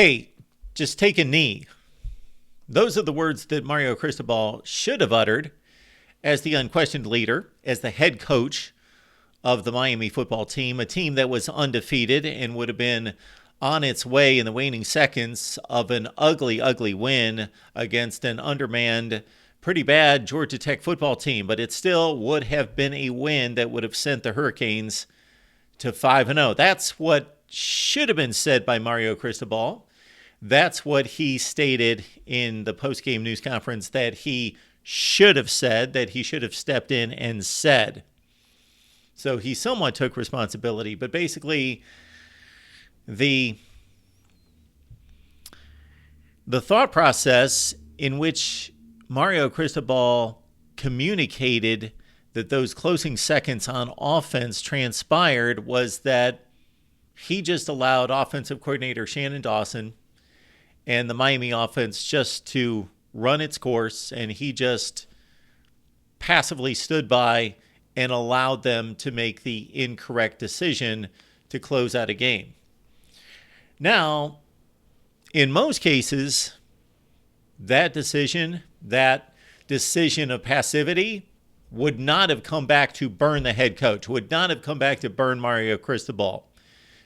Hey, just take a knee. Those are the words that Mario Cristobal should have uttered as the unquestioned leader, as the head coach of the Miami football team, a team that was undefeated and would have been on its way in the waning seconds of an ugly, ugly win against an undermanned, pretty bad Georgia Tech football team. But it still would have been a win that would have sent the Hurricanes to 5-0. That's what should have been said by Mario Cristobal. That's what he stated in the post-game news conference that he should have said, that he should have stepped in and said. So he somewhat took responsibility, but basically the thought process in which Mario Cristobal communicated that those closing seconds on offense transpired was that he just allowed offensive coordinator Shannon Dawson and the Miami offense just to run its course, and he just passively stood by and allowed them to make the incorrect decision to close out a game. Now, in most cases, that decision of passivity would not have come back to burn the head coach, would not have come back to burn Mario Cristobal.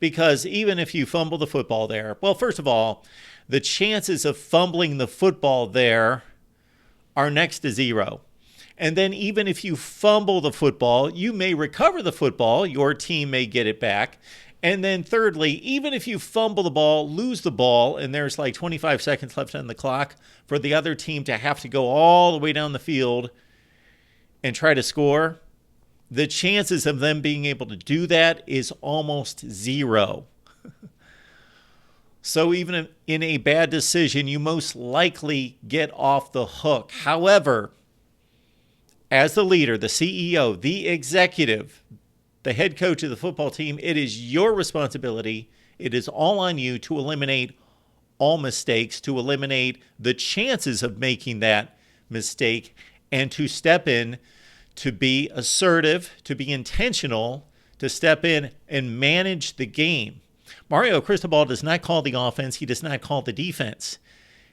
Because even if you fumble the football there, well, first of all, the chances of fumbling the football there are next to zero. And then even if you fumble the football, you may recover the football. Your team may get it back. And then thirdly, even if you fumble the ball, lose the ball, and there's like 25 seconds left on the clock for the other team to have to go all the way down the field and try to score, the chances of them being able to do that is almost zero. So even in a bad decision, you most likely get off the hook. However, as the leader, the CEO, the executive, the head coach of the football team, it is your responsibility. It is all on you to eliminate all mistakes, to eliminate the chances of making that mistake, and to step in, to be assertive, to be intentional, to step in and manage the game. Mario Cristobal does not call the offense. He does not call the defense.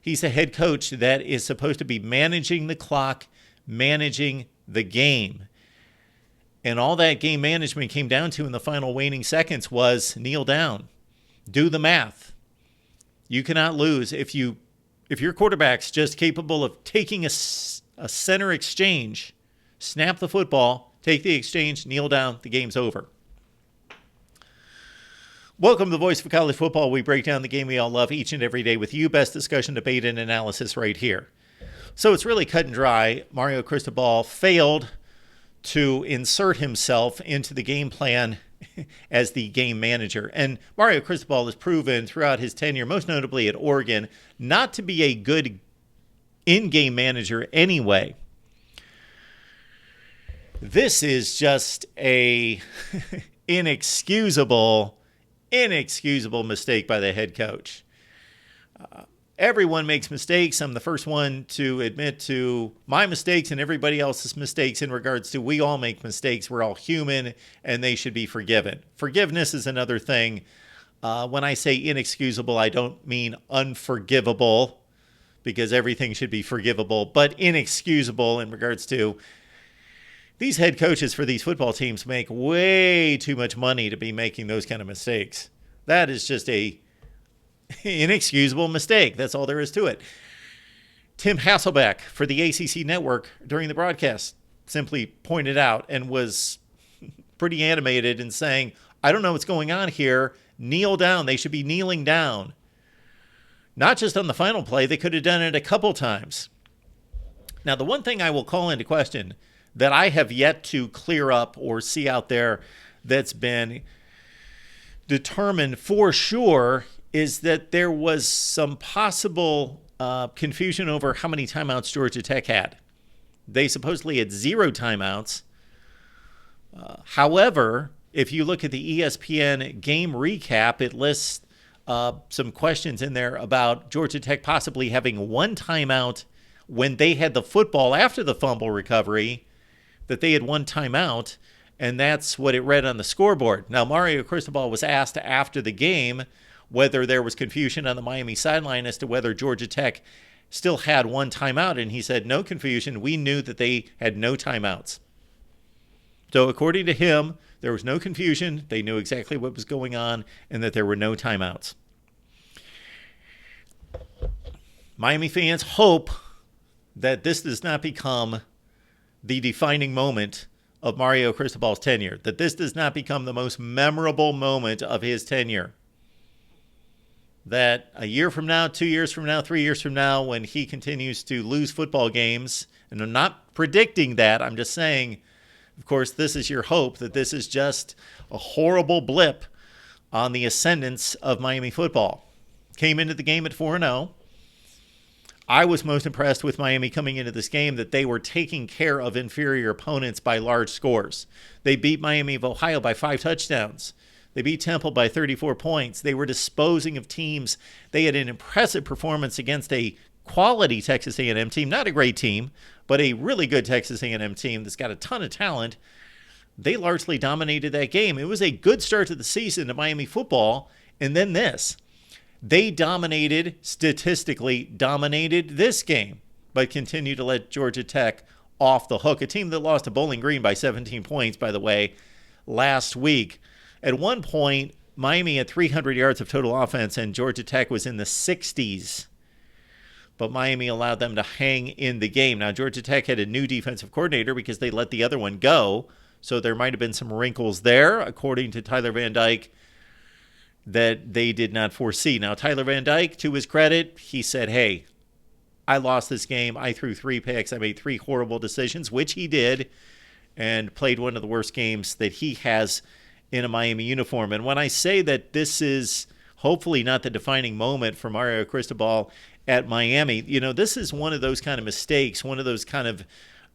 He's a head coach that is supposed to be managing the clock, managing the game. And all that game management came down to in the final waning seconds was kneel down. Do the math. You cannot lose if your quarterback's just capable of taking a center exchange, snap the football, take the exchange, kneel down, the game's over. Welcome to the Voice of College Football. We break down the game we all love each and every day with you. Best discussion, debate, and analysis right here. So it's really cut and dry. Mario Cristobal failed to insert himself into the game plan as the game manager. And Mario Cristobal has proven throughout his tenure, most notably at Oregon, not to be a good in-game manager anyway. This is just a inexcusable mistake by the head coach. Everyone makes mistakes. I'm the first one to admit to my mistakes and everybody else's mistakes in regards to we all make mistakes. We're all human and they should be forgiven. Forgiveness is another thing. When I say inexcusable, I don't mean unforgivable because everything should be forgivable, but inexcusable in regards to these head coaches for these football teams make way too much money to be making those kind of mistakes. That is just a inexcusable mistake. That's all there is to it. Tim Hasselbeck for the ACC Network during the broadcast simply pointed out and was pretty animated in saying, I don't know what's going on here. Kneel down. They should be kneeling down. Not just on the final play. They could have done it a couple times. Now, the one thing I will call into question that I have yet to clear up or see out there that's been determined for sure is that there was some possible confusion over how many timeouts Georgia Tech had. They supposedly had 0 timeouts. However, if you look at the ESPN game recap, it lists some questions in there about Georgia Tech possibly having 1 timeout when they had the football after the fumble recovery, that they had 1 timeout, and that's what it read on the scoreboard. Now, Mario Cristobal was asked after the game whether there was confusion on the Miami sideline as to whether Georgia Tech still had one timeout. And he said, no confusion. We knew that they had no timeouts. So according to him, there was no confusion. They knew exactly what was going on and that there were no timeouts. Miami fans hope that this does not become the defining moment of Mario Cristobal's tenure, that this does not become the most memorable moment of his tenure. That a year from now, 2 years from now, 3 years from now, when he continues to lose football games, and I'm not predicting that, I'm just saying, of course, this is your hope, that this is just a horrible blip on the ascendance of Miami football. Came into the game at 4-0. I was most impressed with Miami coming into this game that they were taking care of inferior opponents by large scores. They beat Miami of Ohio by 5 touchdowns. They beat Temple by 34 points. They were disposing of teams. They had an impressive performance against a quality Texas A&M team, not a great team, but a really good Texas A&M team that's got a ton of talent. They largely dominated that game. It was a good start to the season to Miami football, and then this. They statistically dominated this game, but continued to let Georgia Tech off the hook. A team that lost to Bowling Green by 17 points, by the way, last week. At one point, Miami had 300 yards of total offense, and Georgia Tech was in the 60s. But Miami allowed them to hang in the game. Now, Georgia Tech had a new defensive coordinator because they let the other one go, so there might have been some wrinkles there, according to Tyler Van Dyke, that they did not foresee. Now, Tyler Van Dyke, to his credit, he said, hey, I lost this game. I threw 3 picks. I made 3 horrible decisions, which he did, and played one of the worst games that he has in a Miami uniform. And when I say that this is hopefully not the defining moment for Mario Cristobal at Miami, this is one of those kind of mistakes, one of those kind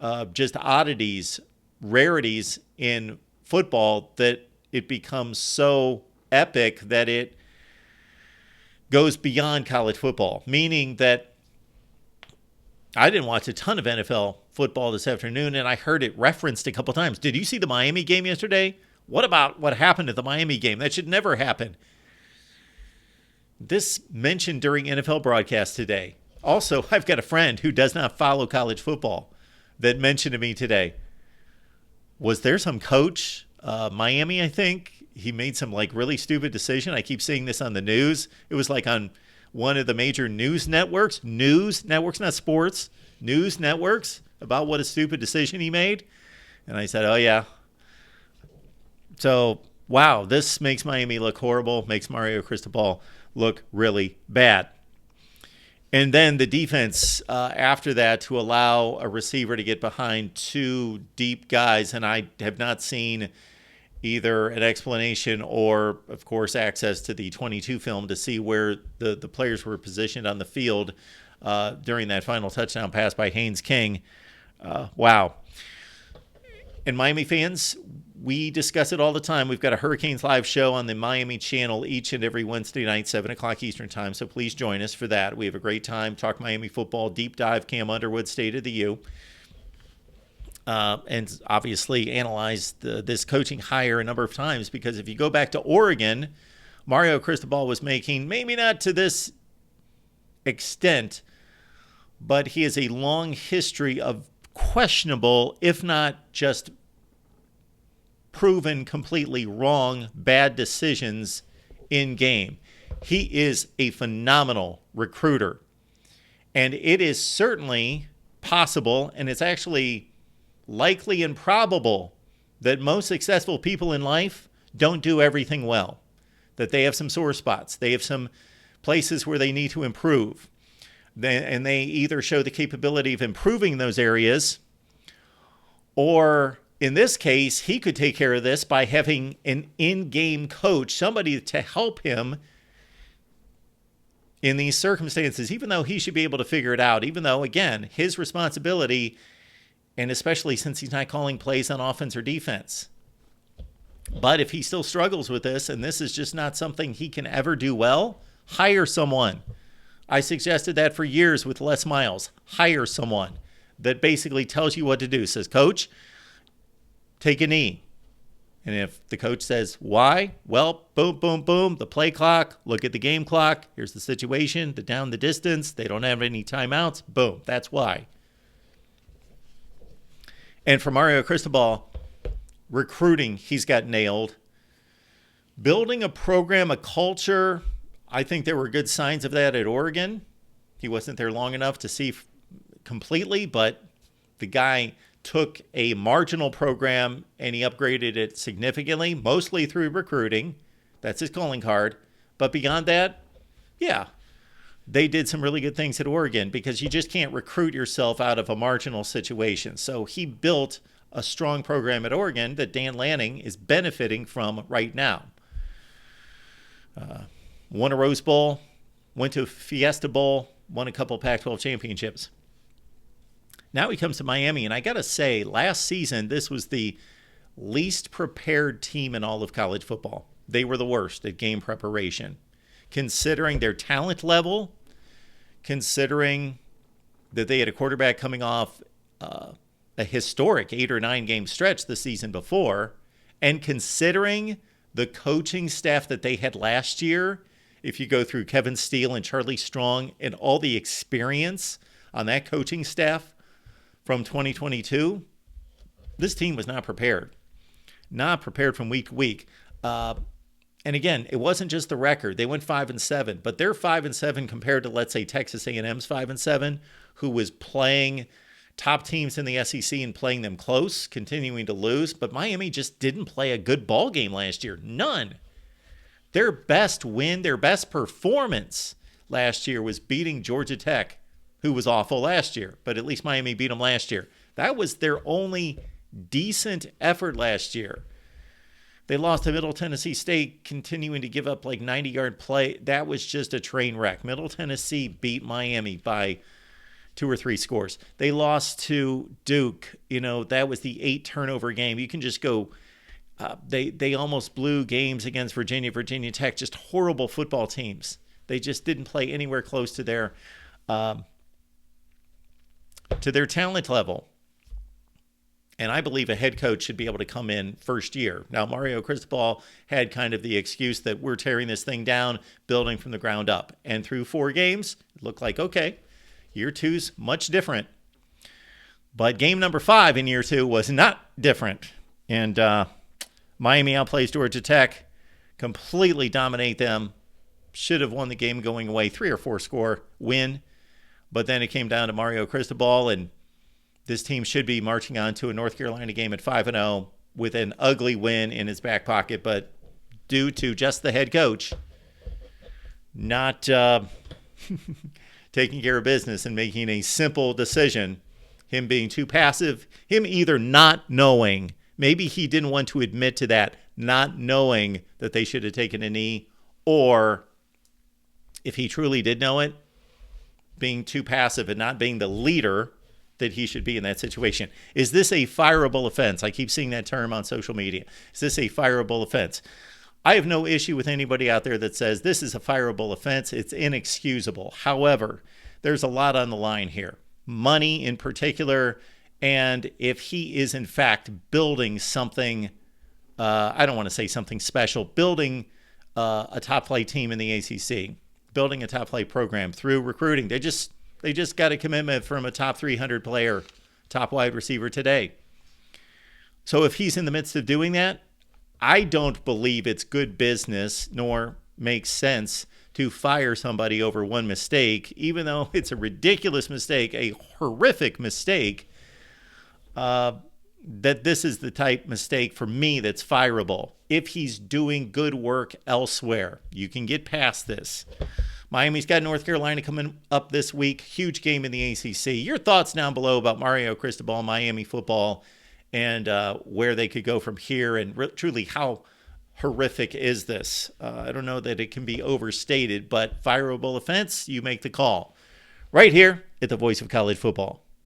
of just oddities, rarities in football that it becomes so epic that it goes beyond college football, meaning that I didn't watch a ton of NFL football this afternoon, and I heard it referenced a couple times. Did you see the Miami game yesterday? What about what happened at the Miami game? That should never happen. This mentioned during NFL broadcast today. Also, I've got a friend who does not follow college football that mentioned to me today, was there some coach, Miami, I think, he made some really stupid decision. I keep seeing this on the news. It was on one of the major news networks, not sports, news networks, about what a stupid decision he made. And I said, oh yeah. So, wow, this makes Miami look horrible, makes Mario Cristobal look really bad. And then the defense after that to allow a receiver to get behind 2 deep guys, and I have not seen either an explanation or, of course, access to the 22 film to see where the players were positioned on the field during that final touchdown pass by Haynes King. Wow. And Miami fans, we discuss it all the time. We've got a Hurricanes Live show on the Miami channel each and every Wednesday night, 7 o'clock Eastern time, so please join us for that. We have a great time. Talk Miami football, deep dive, Cam Underwood, State of the U. And obviously analyze this coaching hire a number of times, because if you go back to Oregon, Mario Cristobal was making, maybe not to this extent, but he has a long history of questionable, if not just proven completely wrong, bad decisions in game. He is a phenomenal recruiter. And it is certainly possible, and it's actually likely and probable, that most successful people in life don't do everything well, that they have some sore spots. They have some places where they need to improve. And they either show the capability of improving those areas, or in this case, he could take care of this by having an in-game coach, somebody to help him in these circumstances, even though he should be able to figure it out, even though, again, his responsibility, and especially since he's not calling plays on offense or defense. But if he still struggles with this, and this is just not something he can ever do well, hire someone. I suggested that for years with Les Miles. Hire someone that basically tells you what to do. Says, Coach, take a knee. And if the coach says, why? Well, boom, boom, boom, the play clock, look at the game clock. Here's the situation, the distance. They don't have any timeouts. Boom, that's why. And for Mario Cristobal, recruiting, he's got nailed. Building a program, a culture, I think there were good signs of that at Oregon. He wasn't there long enough to see completely, but the guy took a marginal program and he upgraded it significantly, mostly through recruiting. That's his calling card. But beyond that, yeah, they did some really good things at Oregon because you just can't recruit yourself out of a marginal situation. So he built a strong program at Oregon that Dan Lanning is benefiting from right now. Won a Rose Bowl, went to a Fiesta Bowl, won a couple Pac-12 championships. Now he comes to Miami, and I got to say, last season, this was the least prepared team in all of college football. They were the worst at game preparation. Considering their talent level, considering that they had a quarterback coming off a historic 8 or 9 game stretch the season before, and considering the coaching staff that they had last year, if you go through Kevin Steele and Charlie Strong and all the experience on that coaching staff from 2022, this team was not prepared. Not prepared from week to week. And again, it wasn't just the record. They went 5-7, but they're 5-7 compared to, let's say, Texas A&M's 5-7, who was playing top teams in the SEC and playing them close, continuing to lose. But Miami just didn't play a good ball game last year. None. Their best win, their best performance last year was beating Georgia Tech, who was awful last year, but at least Miami beat them last year. That was their only decent effort last year. They lost to Middle Tennessee State, continuing to give up like 90-yard play. That was just a train wreck. Middle Tennessee beat Miami by 2 or 3 scores. They lost to Duke. That was the 8 turnover game. You can just go. They almost blew games against Virginia Tech. Just horrible football teams. They just didn't play anywhere close to their talent level. And I believe a head coach should be able to come in first year. Now, Mario Cristobal had kind of the excuse that we're tearing this thing down, building from the ground up. And through 4 games, it looked like, okay, year 2's much different. But game number 5 in year 2 was not different. And Miami outplays Georgia Tech, completely dominate them. Should have won the game going away, 3 or 4 score win. But then it came down to Mario Cristobal, and this team should be marching on to a North Carolina game at 5-0 with an ugly win in his back pocket. But due to just the head coach not taking care of business and making a simple decision, him being too passive, him either not knowing, maybe he didn't want to admit to that, not knowing that they should have taken a knee, or if he truly did know it, being too passive and not being the leader that he should be in that situation. Is this a fireable offense? I keep seeing that term on social media. Is this a fireable offense? I have no issue with anybody out there that says this is a fireable offense. It's inexcusable. However, there's a lot on the line here. Money in particular, and if he is in fact building something, I don't want to say something special, building a top flight team in the ACC, building a top flight program through recruiting. They just got a commitment from a top 300 player, top wide receiver today. So if he's in the midst of doing that, I don't believe it's good business nor makes sense to fire somebody over one mistake, even though it's a ridiculous mistake, a horrific mistake, that this is the type mistake for me that's fireable. If he's doing good work elsewhere, you can get past this. Miami's got North Carolina coming up this week. Huge game in the ACC. Your thoughts down below about Mario Cristobal, Miami football, and where they could go from here, and truly how horrific is this? I don't know that it can be overstated, but fireable offense, you make the call. Right here at the Voice of College Football.